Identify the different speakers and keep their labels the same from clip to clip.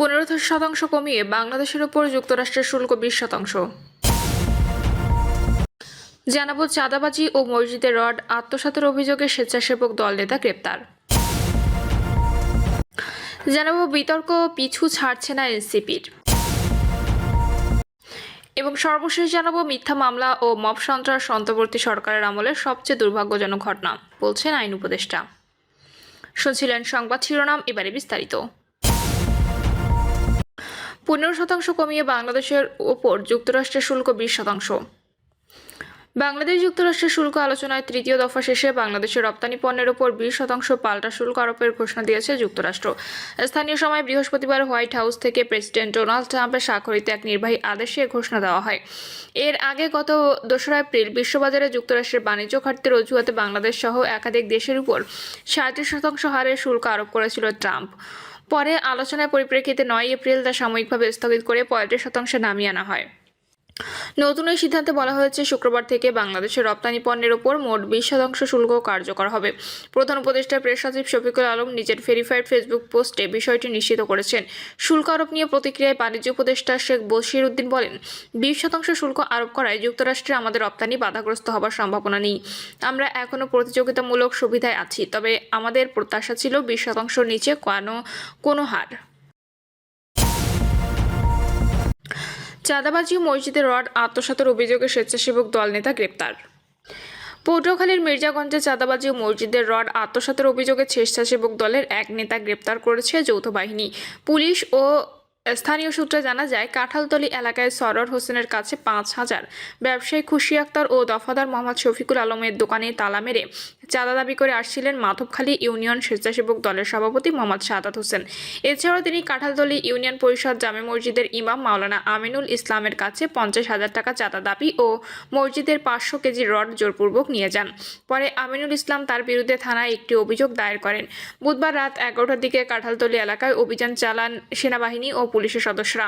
Speaker 1: 15% কমিয়ে বাংলাদেশের ওপর যুক্তরাষ্ট্রের শুল্ক 20%। জানাবো চাঁদাবাজি ও মসজিদে রড আত্মসাতের অভিযোগে স্বেচ্ছাসেবক দল নেতা গ্রেপ্তার। জানাবো বিতর্ক পিছু ছাড়ছে না এনসিপির। এবং সর্বশেষ জানাবো মিথ্যা মামলা ও মব সন্ত্রাস অন্তর্বর্তী সরকারের আমলে সবচেয়ে দুর্ভাগ্যজনক ঘটনা বলছেন আইন উপদেষ্টা। শুনছিলেন সংবাদ শিরোনাম, এবারে বিস্তারিত। 15% কমিয়ে বাংলাদেশের ওপর যুক্তরাষ্ট্রের শুল্ক 20%। বাংলাদেশ যুক্তরাষ্ট্রের শুল্ক আলোচনায় তৃতীয় দফা শেষে বাংলাদেশের রপ্তানি পণ্যের ওপর 20% পাল্টা শুল্ক আরোপের ঘোষণা দিয়েছে যুক্তরাষ্ট্র। স্থানীয় সময় বৃহস্পতিবার হোয়াইট হাউস থেকে প্রেসিডেন্ট ডোনাল্ড ট্রাম্পের স্বাক্ষরিত এক নির্বাহী আদেশে ঘোষণা দেওয়া হয়। এর আগে গত 2 এপ্রিল বিশ্ববাজারে যুক্তরাষ্ট্রের বাণিজ্য ঘাটতির অজুহাতে বাংলাদেশ সহ একাধিক দেশের উপর 37% হারে শুল্ক আরোপ করেছিল ট্রাম্প। পরে আলোচনার পরিপ্রেক্ষিতে 9 এপ্রিল তা সাময়িকভাবে স্থগিত করে 35% নামিয়ে আনা হয়। নতুন এই সিদ্ধান্তে বলা হয়েছে শুক্রবার থেকে বাংলাদেশের রপ্তানি পণ্যের উপর মোট 20% শুল্ক কার্যকর হবে। প্রধান উপদেষ্টা প্রেস সচিব শফিকুল আলম নিজের ভেরিফাইড ফেসবুক পোস্টে বিষয়টি নিশ্চিত করেছেন। শুল্ক আরোপ নিয়ে প্রতিক্রিয়ায় বাণিজ্য উপদেষ্টা শেখ বশির উদ্দিন বলেন, 20% শুল্ক আরোপ করায় যুক্তরাষ্ট্রে আমাদের রপ্তানি বাধাগ্রস্ত হবার সম্ভাবনা নেই। আমরা এখনও প্রতিযোগিতামূলক সুবিধায় আছি, তবে আমাদের প্রত্যাশা ছিল 20% নিচে কোনো হার। চাঁদাবাজি ও মসজিদে রড আত্মসাতের অভিযোগে স্বেচ্ছাসেবক দল নেতা গ্রেপ্তার। পটুয়াখালীর মির্জাগঞ্জে চাঁদাবাজি ও মসজিদের রড আত্মসাতের অভিযোগে স্বেচ্ছাসেবক দলের এক নেতা গ্রেপ্তার করেছে যৌথ বাহিনী। পুলিশ ও স্থানীয় সূত্রে জানা যায়, কাঁঠালতলী এলাকায় সরোয়ার হোসেনের কাছে 5,000 ব্যবসায়ী খুশি আক্তার ও দফাদার মোহাম্মদ শফিকুল আলমের দোকানে তালা মেরে চাঁদা দাবি করে আসছিলেন মাধবখালী ইউনিয়ন স্বেচ্ছাসেবক দলের সভাপতি মোহাম্মদ সাদাত হোসেন। এছাড়াও তিনি কাঁঠালতলী ইউনিয়ন পরিষদ জামে মসজিদের ইমাম মাওলানা আমিনুল ইসলামের কাছে 50,000 টাকা চাঁদা দাবি ও মসজিদের 500 কেজি রড জোরপূর্বক নিয়ে যান। পরে আমিনুল ইসলাম তার বিরুদ্ধে থানায় একটি অভিযোগ দায়ের করেন। বুধবার রাত 11টার দিকে কাঁঠালতলী এলাকায় অভিযান চালান সেনাবাহিনী ও পুলিশের সদস্যরা।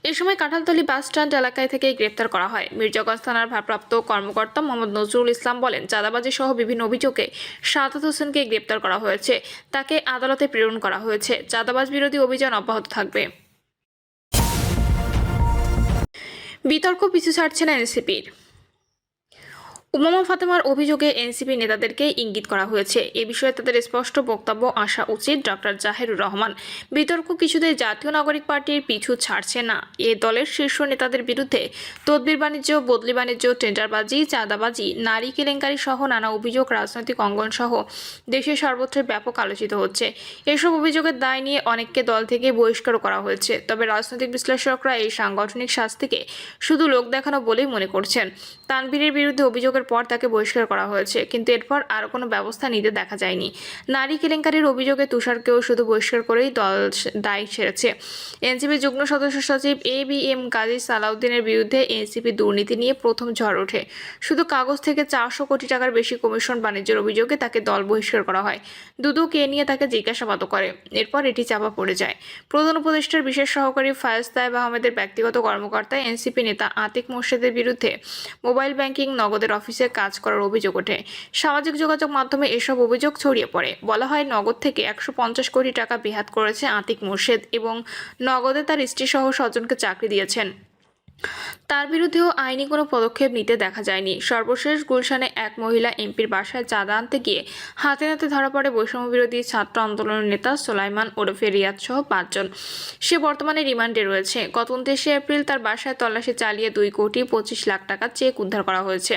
Speaker 1: এ সময় কাঁঠালতলী বাস স্ট্যান্ড এলাকায় থেকে গ্রেপ্তার করা হয়। মির্জাগঞ্জ থানার ভারপ্রাপ্ত কর্মকর্তা মোহাম্মদ নজরুল ইসলাম বলেন, চাঁদাবাজি সহ বিভিন্ন অভিযোগে সাদাত হোসেনকে গ্রেপ্তার করা হয়েছে, তাকে আদালতে প্রেরণ করা হয়েছে। চাঁদাবাজ বিরোধী অভিযান অব্যাহত থাকবে। বিতর্ক পিছু ছাড়ছে না এনসিপির। উমামা ফাতেমার অভিযোগে এনসিপি নেতাদেরকে ইঙ্গিত করা হয়েছে। এ বিষয়ে তাদের স্পষ্ট বক্তব্য আসা উচিত। ডক্টর জাহিরুর রহমান, বিতর্ক কিছুতেই জাতীয় নাগরিক পার্টির পিছু ছাড়ছে না। এ দলের শীর্ষ নেতাদের বিরুদ্ধে তদবির বাণিজ্য, বদলি বাণিজ্য, টেন্ডারবাজি, চাঁদাবাজি, নারী কেলেঙ্কারি সহ নানা অভিযোগ রাজনৈতিক অঙ্গন সহ দেশের সর্বত্র ব্যাপক আলোচিত হচ্ছে। এসব অভিযোগের দায় নিয়ে অনেককে দল থেকে বহিষ্কারও করা হয়েছে। তবে রাজনৈতিক বিশ্লেষকরা এই সাংগঠনিক শাস্তিকে শুধু লোক দেখানো বলেই মনে করছেন। তানভীরের বিরুদ্ধে অভিযোগের পর তাকে বহিষ্কার করা হয়েছে, কিন্তু এরপর আর কোনো ব্যবস্থা নিতে দেখা যায়নি। নারী কেলেঙ্কারির অভিযোগে তুষারকেও শুধু বহিষ্কার করেই দল দায় সেরেছে। এনসিপি যুগ্ম সদস্য সচিব ABM কাজী সালাউদ্দিনের বিরুদ্ধে এনসিপি দুর্নীতি নিয়ে প্রথম ঝড় ওঠে। শুধু কাগজ থেকে 400 কোটি টাকার বেশি কমিশন বাণিজ্যের অভিযোগে তাকে দল বহিষ্কার করা হয়। দুদক এ নিয়ে তাকে জিজ্ঞাসাবাদও করে। এরপর এটি চাপা পড়ে যায়। প্রধান উপদেষ্টার বিশেষ সহকারী ফায়েজ তায়েব আহমেদের ব্যক্তিগত কর্মকর্তা এনসিপি নেতা আতিক মোর্শেদের বিরুদ্ধে মোবাইল ব্যাংকিং নগদের অফিসে কাজ করার অভিযোগ ওঠে। সামাজিক যোগাযোগ মাধ্যমে এসব অভিযোগ ছড়িয়ে পড়ে। বলা হয়, নগদ থেকে 150 কোটি টাকা বেহাত করেছে আতিক মোর্শেদ এবং নগদে তার স্ত্রী সহ স্বজনকে চাকরি দিয়েছেন। তার বিরুদ্ধেও আইনি কোনো পদক্ষেপ নিতে দেখা যায়নি। সর্বশেষ গুলশানে এক মহিলা এমপির বাসায় চাঁদা আনতে গিয়ে হাতে নাতে ধরা পড়ে বৈষম্য বিরোধী ছাত্র আন্দোলনের নেতা সোলাইমান ওরফে রিয়াদ সহ 5 জন। সে বর্তমানে রিমান্ডে রয়েছে। গত 29 এপ্রিল তার বাসায় তল্লাশি চালিয়ে 2,25,00,000 টাকা চেক উদ্ধার করা হয়েছে।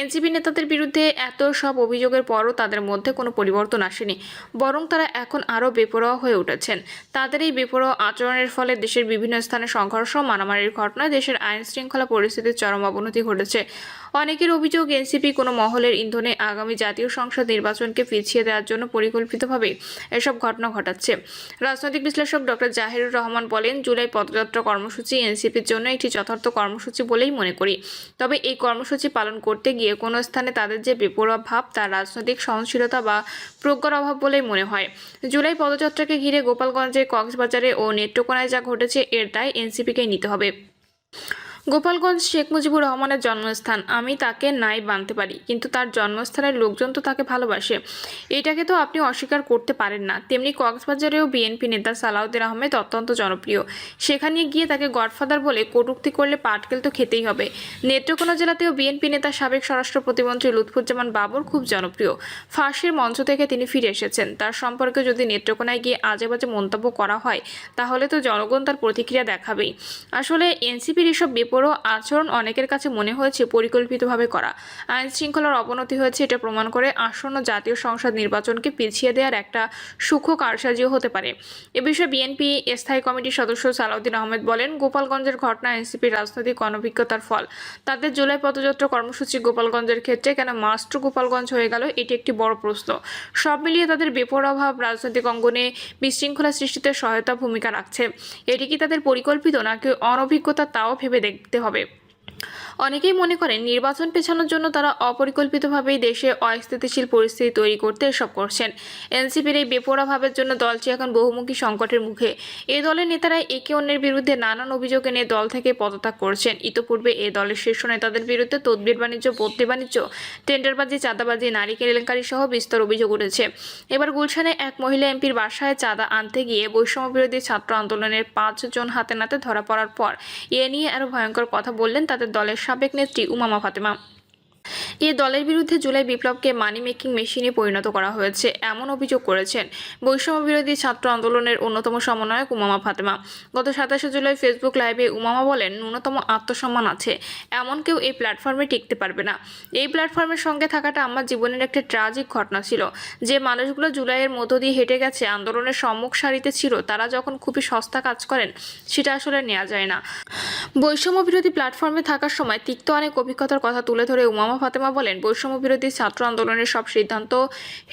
Speaker 1: এনসিপি নেতাদের বিরুদ্ধে এত সব অভিযোগের পরও তাদের মধ্যে কোনো পরিবর্তন আসেনি, বরং তারা এখন আরও বেপরোয়া হয়ে উঠেছেন। তাদের এই বেপরোয়া আচরণের ফলে দেশের বিভিন্ন স্থানে সংঘর্ষ, মারামারির ঘটনায় দেশের আইন শৃঙ্খলা পরিস্থিতির চরম অবনতি ঘটেছে। অনেকের অভিযোগ, এনসিপি কোনো মহলের ইন্ধনে আগামী জাতীয় সংসদ নির্বাচনকে পিছিয়ে দেওয়ার জন্য পরিকল্পিতভাবে এসব ঘটনা ঘটাচ্ছে। রাজনৈতিক বিশ্লেষক ডক্টর জাহিরুর রহমান বলেন, জুলাই পদযাত্রা কর্মসূচি এনসিপির জন্য একটি যথার্থ কর্মসূচি বলেই মনে করি। তবে এই কর্মসূচি পালন করতে গিয়ে কোনো স্থানে তাদের যে বেপরোয়া ভাব, তা রাজনৈতিক সহনশীলতা বা প্রজ্ঞার অভাব বলেই মনে হয়। জুলাই পদযাত্রাকে ঘিরে গোপালগঞ্জে, কক্সবাজারে ও নেত্রকোনায় যা ঘটেছে, এর দায় এনসিপিকেই নিতে হবে। গোপালগঞ্জ শেখ মুজিবুর রহমানের জন্মস্থান। আমি তাকে নাই মানতে পারি, কিন্তু তার জন্মস্থানের লোকজন তো তাকে ভালোবাসে, এটাকে তো আপনি অস্বীকার করতে পারেন না। তেমনি কক্সবাজারেও বিএনপি নেতা সালাউদ্দিন আহমেদ অত্যন্ত জনপ্রিয়। সেখানে গিয়ে তাকে গডফাদার বলে কটূক্তি করলে পাটকেল তো খেতেই হবে। নেত্রকোনা জেলাতেও বিএনপি নেতা সাবেক স্বরাষ্ট্র প্রতিমন্ত্রী লুৎফুজ্জামান বাবর খুব জনপ্রিয়। ফাঁসির মঞ্চ থেকে তিনি ফিরে এসেছেন। তার সম্পর্কে যদি নেত্রকোনায় গিয়ে আজে বাজে মন্তব্য করা হয়, তাহলে তো জনগণ তার প্রতিক্রিয়া দেখাবেই। আসলে এনসিপির এসব বেপরোয়া আচরণ অনেকের কাছে মনে হয়েছে পরিকল্পিতভাবে করা। আইন শৃঙ্খলার অবনতি হয়েছে, এটা প্রমাণ করে আসন্ন জাতীয় সংসদ নির্বাচনকে পিছিয়ে দেওয়ার একটা সূক্ষ্ম কারসাজিও হতে পারে। এ বিষয়ে বিএনপি স্থায়ী কমিটির সদস্য সালাউদ্দিন আহমেদ বলেন, গোপালগঞ্জের ঘটনা এনসিপির রাজনৈতিক অনভিজ্ঞতার ফল। তাদের জুলাই পদযাত্রা কর্মসূচি গোপালগঞ্জের ক্ষেত্রে কেন মাস্ট গোপালগঞ্জ হয়ে গেল, এটি একটি বড় প্রশ্ন। সব মিলিয়ে তাদের বেপরোয়াভাব রাজনৈতিক অঙ্গনে বিশৃঙ্খলা সৃষ্টিতে সহায়তা ভূমিকা রাখছে। এটি কি তাদের পরিকল্পিত নাকি অনভিজ্ঞতা, তাও ভেবে দেখতে হবে। অনেকেই মনে করেন নির্বাচন পেছানোর জন্য তারা অপরিকল্পিতভাবেই দেশে অস্থিতিশীল পরিস্থিতি তৈরি করতে এসব করছেন। এনসিপির এই বেপরোয়াভাবের জন্য দলটি এখন বহুমুখী সংকটের মুখে। এই দলের নেতারা একে অন্যের বিরুদ্ধে নানান অভিযোগ এনে দল থেকে পদত্যাগ করছেন। ইতোপূর্বে এই দলের শীর্ষ নেতাদের বিরুদ্ধে তদবির বাণিজ্য, বদলি বাণিজ্য, টেন্ডারবাজি, চাঁদাবাজি, নারী কেলেঙ্কারি সহ বিস্তর অভিযোগ উঠেছে। এবার গুলশানে এক মহিলা এমপির বাসায় চাঁদা আনতে গিয়ে বৈষম্য বিরোধী ছাত্র আন্দোলনের 5 জন হাতে নাতে ধরা পড়ার পর এ নিয়ে আরও ভয়ঙ্কর কথা বললেন তাদের দলের সাবেক নেত্রী উমামা ফাতেমা। এই দলের বিরুদ্ধে জুলাই বিপ্লবকে মানি মেকিং মেশিনে পরিণত করা হয়েছে, এমন অভিযোগ করেছেন বৈষম্য বিরোধী ছাত্র আন্দোলনের অন্যতম সমন্বয়ক উমামা ফাতেমা। গত 27 জুলাই ফেসবুক লাইভে উমামা বলেন, ন্যূনতম আত্মসম্মান আছে এমন কেউ এই প্ল্যাটফর্মে টিকতে পারবে না। এই প্ল্যাটফর্মের সঙ্গে থাকাটা আমার জীবনের একটা ট্র্যাজিক ঘটনা ছিল। যে মানুষগুলো জুলাইয়ের মধ্য দিয়ে হেঁটে গেছে, আন্দোলনের সম্মুখ সারিতে ছিল, তারা যখন খুবই সস্তা কাজ করেন, সেটা আসলে নেওয়া যায় না। বৈষম্য বিরোধী প্ল্যাটফর্মে থাকার সময় তিক্ত অনেক অভিজ্ঞতার কথা তুলে ধরে উমামা ফাতেমা বলেন, বৈষম্য বিরোধী ছাত্র আন্দোলনের সব সিদ্ধান্ত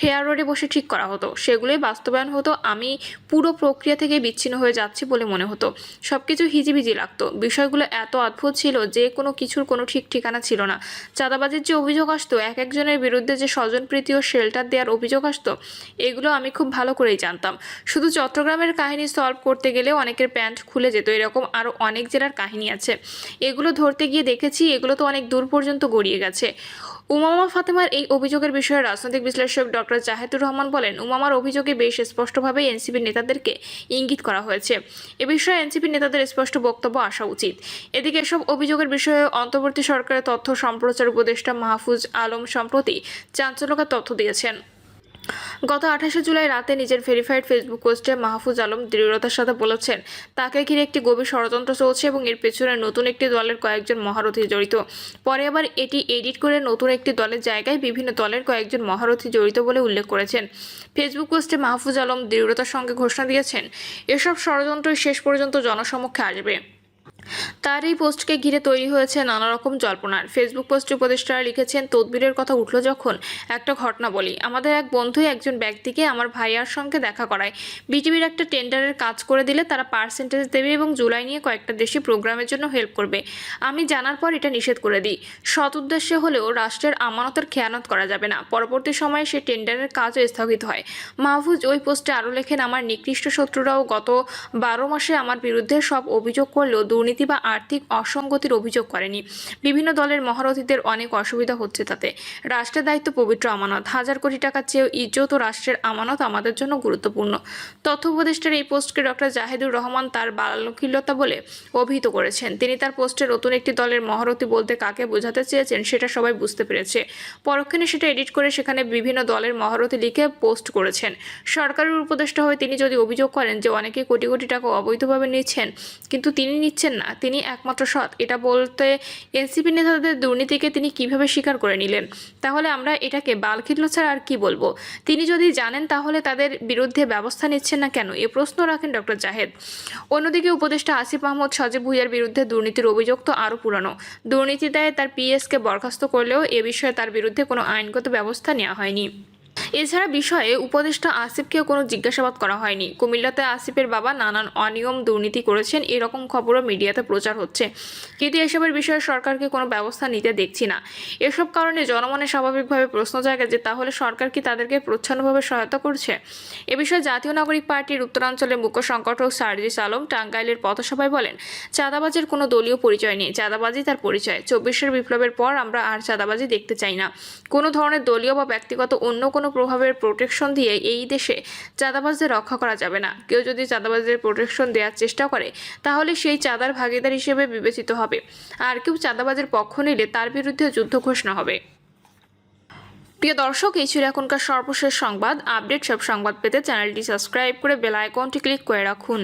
Speaker 1: হেয়ার রোডে বসে ঠিক করা হতো, সেগুলোই বাস্তবায়ন হতো। আমি পুরো প্রক্রিয়া থেকে বিচ্ছিন্ন হয়ে যাচ্ছি বলে মনে হতো। সবকিছু হিজিবিজি লাগতো। বিষয়গুলো এত অদ্ভুত ছিল যে কোনো কিছুর কোনো ঠিক ঠিকানা ছিল না। চাঁদাবাজির যে অভিযোগ আসতো, এক একজনের বিরুদ্ধে যে স্বজনপ্রীতি ও শেল্টার দেওয়ার অভিযোগ আসতো, এগুলো আমি খুব ভালো করেই জানতাম। শুধু চট্টগ্রামের কাহিনী সলভ করতে গেলেও অনেকের প্যান্ট খুলে যেত। এরকম আরও অনেক জেলার কাহিনী আছে, এগুলো ধরতে গিয়ে দেখেছি এগুলো তো অনেক দূর পর্যন্ত গড়িয়ে গেছে। উমামা ফাতেমার এই অভিযোগের বিষয়ে রাজনৈতিক বিশ্লেষক ডক্টর জাহেদুর রহমান বলেন, উমামার অভিযোগে বেশ স্পষ্টভাবে এনসিপির নেতাদেরকে ইঙ্গিত করা হয়েছে। এ বিষয়ে এনসিপির নেতাদের স্পষ্ট বক্তব্য আসা উচিত। এদিকে এসব অভিযোগের বিষয়ে অন্তর্বর্তী সরকারের তথ্য সম্প্রচার উপদেষ্টা মাহফুজ আলম সম্প্রতি চাঞ্চল্যকর তথ্য দিয়েছেন। গত 28 জুলাই রাতে নিজের ভেরিফাইড ফেসবুক পোস্টে মাহফুজ আলম দৃঢ়তার সাথে বলেছেন, তাকে ঘিরে একটি গভীর ষড়যন্ত্র চলছে এবং এর পেছনে নতুন একটি দলের কয়েকজন মহারথী জড়িত। পরে আবার এটি এডিট করে নতুন একটি দলের জায়গায় বিভিন্ন দলের কয়েকজন মহারথী জড়িত বলে উল্লেখ করেছেন। ফেসবুক পোস্টে মাহফুজ আলম দৃঢ়তার সঙ্গে ঘোষণা দিয়েছেন, এসব ষড়যন্ত্রই শেষ পর্যন্ত জনসমক্ষে আসবে। তার এই পোস্টকে ঘিরে তৈরি হয়েছে নানা রকম জল্পনার। ফেসবুক পোস্টে উপদেষ্টারা লিখেছেন, তদবিরের কথা উঠল যখন একটা ঘটনা বলি। আমাদের এক বন্ধু একজন ব্যক্তিকে আমার ভাইয়ার সঙ্গে দেখা করায়। বিটিভির একটা টেন্ডারের কাজ করে দিলে তারা পার্সেন্টেজ দেবে এবং জুলাই নিয়ে কয়েকটা দেশি প্রোগ্রামের জন্য হেল্প করবে। আমি জানার পর এটা নিষেধ করে দিই। সৎ উদ্দেশ্যে হলেও রাষ্ট্রের আমানতের খেয়ানত করা যাবে না। পরবর্তী সময়ে সেই টেন্ডারের কাজও স্থগিত হয়। মাহফুজ ওই পোস্টে আরও লেখেন, আমার নিকৃষ্ট শত্রুরাও গত 12 মাসে আমার বিরুদ্ধে সব অভিযোগ করলেও দুর্নীতি বা আর্থিক অসঙ্গতির অভিযোগ করেনি। বিভিন্ন দলের মহারথীদের অনেক অসুবিধা হচ্ছে তাতে। রাষ্ট্রের দায়িত্ব পবিত্র আমানত। 1000 কোটি টাকার চেয়েও ইজ্জত ও রাষ্ট্রের আমানত আমাদের জন্য গুরুত্বপূর্ণ। তথ্য উপদেষ্টার এই পোস্টকে ডক্টর জাহেদুর রহমান তার বালকীলতা বলে অভিহিত করেছেন। তিনি তার পোস্টে নতুন একটি দলের মহারথী বলতে কাকে বোঝাতে চেয়েছেন সেটা সবাই বুঝতে পেরেছে। পরক্ষণে সেটা এডিট করে সেখানে বিভিন্ন দলের মহারথী লিখে পোস্ট করেছেন। সরকারের উপদেষ্টা হয়ে তিনি যদি অভিযোগ করেন যে অনেকে কোটি কোটি টাকা অবৈধভাবে নিচ্ছেন, কিন্তু তিনি নিচ্ছেন না, তিনি একমাত্র সৎ, এটা বলতে এনসিপি নেতাদের দুর্নীতিকে তিনি কিভাবে স্বীকার করে নিলেন? তাহলে আমরা এটাকে বালখিল্য ছাড়া আর কি বলবো? তিনি যদি জানেন তাহলে তাদের বিরুদ্ধে ব্যবস্থা নিচ্ছেন না কেন, এ প্রশ্ন রাখেন ডক্টর জাহেদ। অন্যদিকে উপদেষ্টা আসিফ মাহমুদ সজীব ভুঁইয়ার বিরুদ্ধে দুর্নীতির অভিযোগ তো আরও পুরানো। দুর্নীতি দায়ে তার পিএসকে বরখাস্ত করলেও এ বিষয়ে তার বিরুদ্ধে কোনো আইনগত ব্যবস্থা নেওয়া হয়নি। এছাড়া বিষয়ে উপদেষ্টা আসিফকেও কোনো জিজ্ঞাসাবাদ করা হয়নি। কুমিল্লাতে আসিফের বাবা নানান অনিয়ম দুর্নীতি করেছেন এরকম খবরও মিডিয়াতে প্রচার হচ্ছে, কিন্তু এসবের বিষয়ে সরকারকে কোনো ব্যবস্থা নিতে দেখছি না। এসব কারণে জনমনে স্বাভাবিকভাবে প্রশ্ন জাগে যে তাহলে সরকার কি তাদেরকে প্রচ্ছন্নভাবে সহায়তা করছে? এ বিষয়ে জাতীয় নাগরিক পার্টির উত্তরাঞ্চলের মুখ্য সংগঠক সার্জিস আলম টাঙ্গাইলের পথসভায় বলেন, চাঁদাবাজের কোনো দলীয় পরিচয় নেই, চাঁদাবাজি তার পরিচয়। ২৪ বিপ্লবের পর আমরা আর চাঁদাবাজি দেখতে চাই না। কোনো ধরনের দলীয় বা ব্যক্তিগত অন্য কোনো প্রভাবের প্রোটেকশন দিয়ে এই দেশে চাঁদাবাজদের রক্ষা করা যাবে না। কেউ যদি চাঁদাবাজদের প্রোটেকশন দেওয়ার চেষ্টা করে তাহলে সেই চাঁদার ভাগিদার হিসেবে বিবেচিত হবে, আর কেউ চাঁদাবাজের পক্ষ নিলে তার বিরুদ্ধে যুদ্ধ ঘোষণা হবে। প্রিয় দর্শক, এই ছিল এখনকার সর্বশেষ সংবাদ আপডেট। সব সংবাদ পেতে চ্যানেলটি সাবস্ক্রাইব করে বেল আইকনটি ক্লিক করে রাখুন।